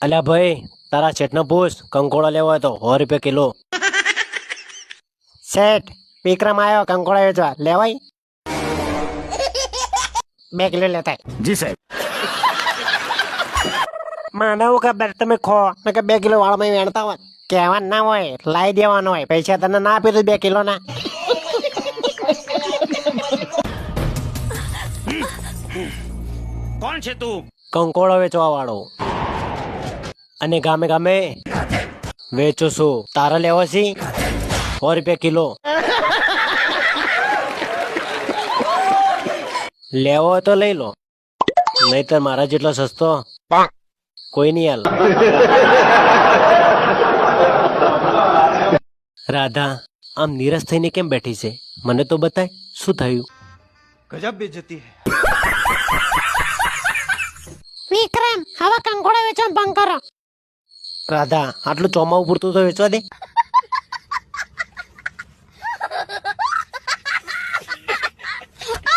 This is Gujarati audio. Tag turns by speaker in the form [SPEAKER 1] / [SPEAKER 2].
[SPEAKER 1] અલ્યા ભાઈ, તારા શેઠને પૂછ, કંકોડા લેવા હોય તો 100 રૂપિયા કિલો. શેઠ, વિક્રમ આવ્યો કંકોડા વેચવા, લેવાય? 2 કિલો લેતા.
[SPEAKER 2] જી સાહેબ.
[SPEAKER 1] મને હું ખબર તમે ખો કે 2 કિલો વાળમાં વેણતા હોય. કહેવાનું ના હોય, લાવી દેવાનો હોય. પૈસા તને ના આપી તો 2 કિલો ના.
[SPEAKER 2] કોણ છે તું?
[SPEAKER 1] કંકોડા વેચવા વાળો. અને ગામે ગામે વેચું છું. તારે લેવો છે? 100 રૂપિયા કિલો. લેવો હોય તો લઈ લો, નહીતર મારા જેટલો સસ્તો કોઈ નહીં હાલ. રાધા આમ નિરાશ થઈને કેમ બેઠી છે? મને તો બતાય, શું થયું?
[SPEAKER 2] ગજબ બેઇજ્જતી હે.
[SPEAKER 1] વિક્રમ, હવે કંકોડા વેચવા બંધ કરો. રાધા, આટલું ચોમાવું પૂરતું તો વેચવા દે.